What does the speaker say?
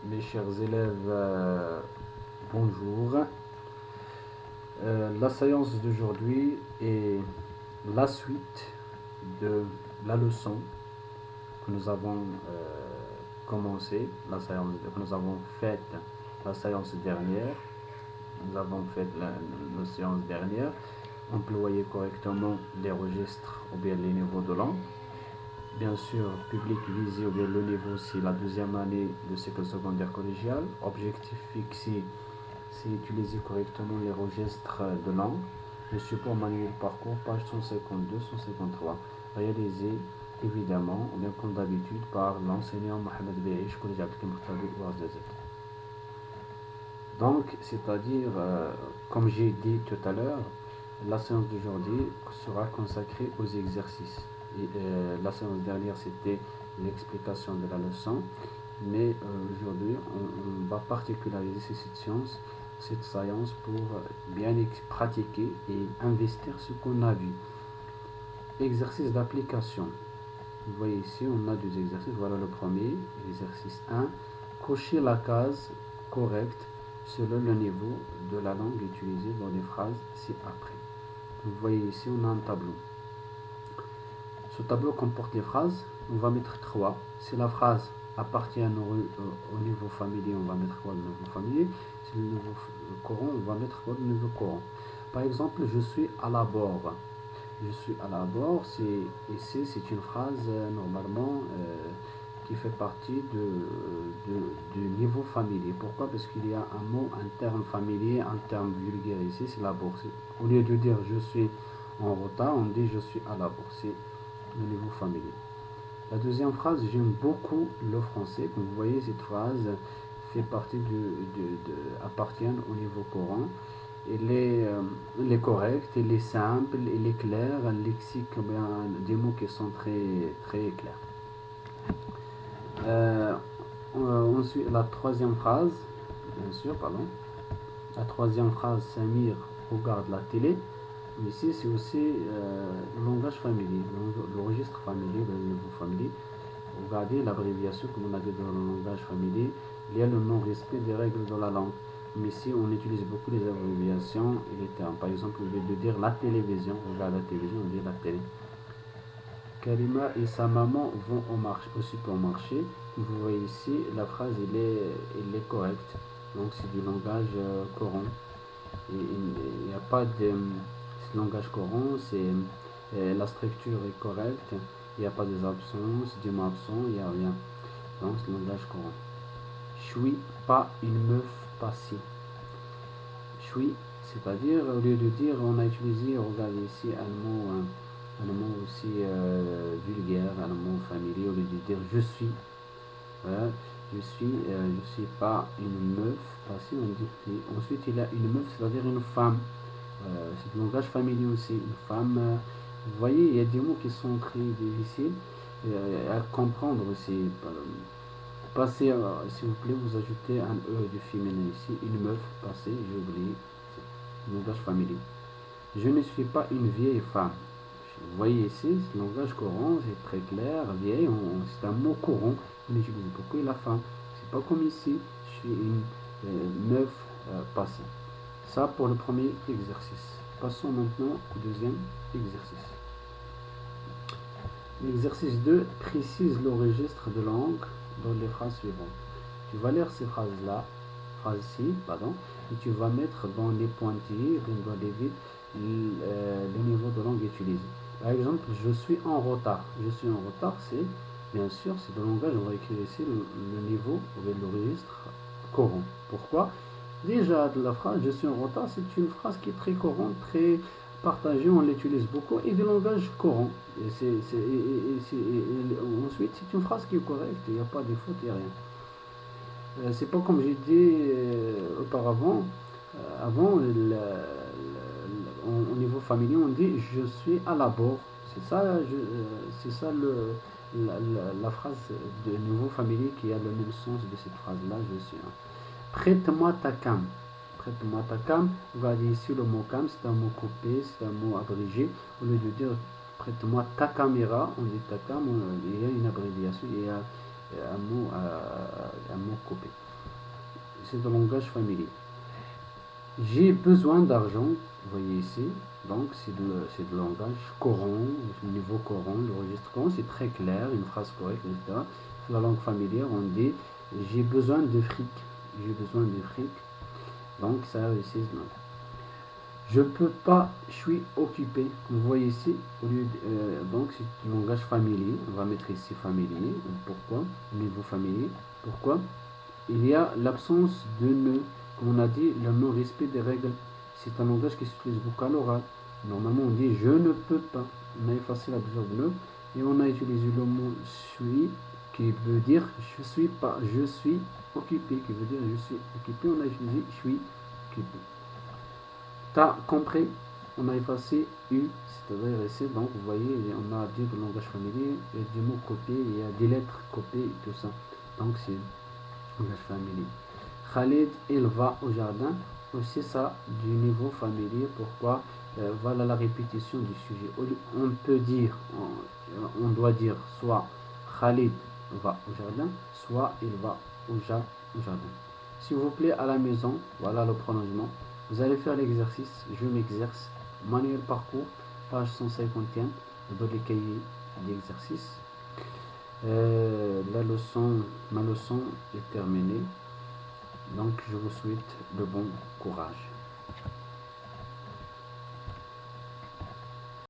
Mes chers élèves, bonjour. La séance d'aujourd'hui est la suite de la leçon que nous avons commencé, que nous avons faite la séance dernière. Nous avons fait la séance dernière, employer correctement les registres ou bien les niveaux de langue. Bien sûr, public visé ou bien le niveau, c'est la deuxième année de cycle secondaire collégial. Objectif fixé, c'est utiliser correctement les registres de langue. Le support manuel parcours, page 152-153. Réalisé évidemment, ou bien comme d'habitude, par l'enseignant Mohamed Beïch, collège Abdelkim Khattabi Ouarzazate. Donc, c'est-à-dire, comme j'ai dit tout à l'heure, la séance d'aujourd'hui sera consacrée aux exercices. Et, la séance dernière, c'était l'explication de la leçon, mais aujourd'hui, on va particulariser cette séance pour bien pratiquer et investir ce qu'on a vu. Exercice d'application. Vous voyez ici, on a deux exercices. Voilà le premier, exercice 1. Cocher la case correcte selon le niveau de la langue utilisée dans les phrases ci-après. Vous voyez ici, on a un tableau. Ce tableau comporte les phrases. On va mettre 3. Si la phrase appartient au niveau familier, on va mettre quoi le niveau familier. Si le niveau courant, on va mettre quoi le niveau courant. Par exemple, je suis à la bord. Je suis à la bord, ici c'est une phrase normalement qui fait partie du niveau familier. Pourquoi? Parce qu'il y a un mot, un terme familier, un terme vulgaire ici, c'est la bourse. Au lieu de dire je suis en retard, on dit je suis à la bourse. C'est le niveau familier. La deuxième phrase, j'aime beaucoup le français. Comme vous voyez, cette phrase fait partie appartient au niveau courant. Elle est correcte, elle est simple, elle est claire, un lexique, des mots qui sont très, très clairs. Ensuite, la troisième phrase, bien sûr, pardon. La troisième phrase, Samir regarde la télé. Ici, c'est aussi le langage familier, le registre familier, le niveau familier. Regardez l'abréviation, comme on a dit dans le langage familier, il y a le non-respect des règles de la langue. Mais ici, on utilise beaucoup les abréviations et les termes. Par exemple, au lieu de dire la télévision, on regarde la télévision, on dit la télé. Karima et sa maman vont au supermarché. Vous voyez ici, la phrase elle est correcte. Donc, c'est du langage courant. Il n'y a pas de langage courant, la structure est correcte. Il n'y a pas des absences, des mots absents, il n'y a rien. Donc, c'est le langage courant. Je suis pas une meuf passée. Je suis, c'est-à-dire, au lieu de dire, on a utilisé, regardez ici, un mot aussi vulgaire, un mot familier, au lieu de dire je suis. Voilà, je suis pas une meuf passée. On dit, ensuite, il y a une meuf, c'est-à-dire une femme. C'est le langage familier aussi, une femme. Vous voyez, il y a des mots qui sont très difficiles à comprendre aussi. Passez, s'il vous plaît, vous ajoutez un E du féminin ici, une meuf, passé, j'ai oublié, c'est le langage familier. Je ne suis pas une vieille femme. Vous voyez ici, c'est le langage courant, c'est très clair, vieille, c'est un mot courant, on utilise beaucoup, et la femme. C'est pas comme ici, je suis une meuf passée. Ça pour le premier exercice. Passons maintenant au deuxième exercice. L'exercice 2 précise le registre de langue dans les phrases suivantes. Tu vas lire ces phrases-là, phrase-ci, pardon, et tu vas mettre dans les pointillés, dans les vides, le niveau de langue utilisé. Par exemple, je suis en retard. Je suis en retard, c'est, bien sûr, c'est le langage, on va écrire ici le niveau, le registre courant. Pourquoi? Déjà, de la phrase je suis en retard, c'est une phrase qui est très courante, très partagée, on l'utilise beaucoup, et du langage courant. Ensuite, c'est une phrase qui est correcte, il n'y a pas de faute, il n'y a rien. C'est pas comme j'ai dit auparavant, avant, au niveau familier, on dit je suis à la bourre. C'est ça, la phrase de niveau familier qui a le même sens de cette phrase-là, je suis. Prête-moi ta cam. Prête-moi ta cam. Vous voyez ici le mot cam, c'est un mot coupé, c'est un mot abrégé. Au lieu de dire prête-moi ta caméra, on dit ta cam, il y a une abréviation, il y a un mot coupé. c'est le langage familier. J'ai besoin d'argent, vous voyez ici, donc c'est de langage courant, niveau courant, le registre courant, c'est très clair, une phrase correcte, etc. Sur la langue familière, on dit j'ai besoin de fric, j'ai besoin de fric, donc ça ici, je peux pas, je suis occupé, vous voyez ici, au lieu donc c'est du langage familier, on va mettre ici familier, pourquoi, niveau familier, pourquoi il y a l'absence de ne, comme on a dit, le non-respect des règles. C'est un langage qui s'utilise beaucoup à l'oral. Normalement, on dit je ne peux pas. On a effacé la verbe ne et on a utilisé le mot suis qui veut dire je suis pas, je suis occupé, qui veut dire je suis occupé. On a utilisé je suis occupé. T'as compris? On a effacé U, c'est-à-dire ici, donc vous voyez, on a dit le langage familier, il y a des mots copiés, il y a des lettres copiées et tout ça. Donc c'est langage familier. Khalid, il va au jardin. Aussi ça du niveau familier. Pourquoi? Voilà la répétition du sujet. On peut dire, on doit dire soit Khalid va au jardin, soit il va au jardin. S'il vous plaît, à la maison, voilà le prolongement. Vous allez faire l'exercice. Je m'exerce. Manuel parcours, page 151, dans les cahiers d'exercice. Ma leçon est terminée. Donc je vous souhaite de bon courage.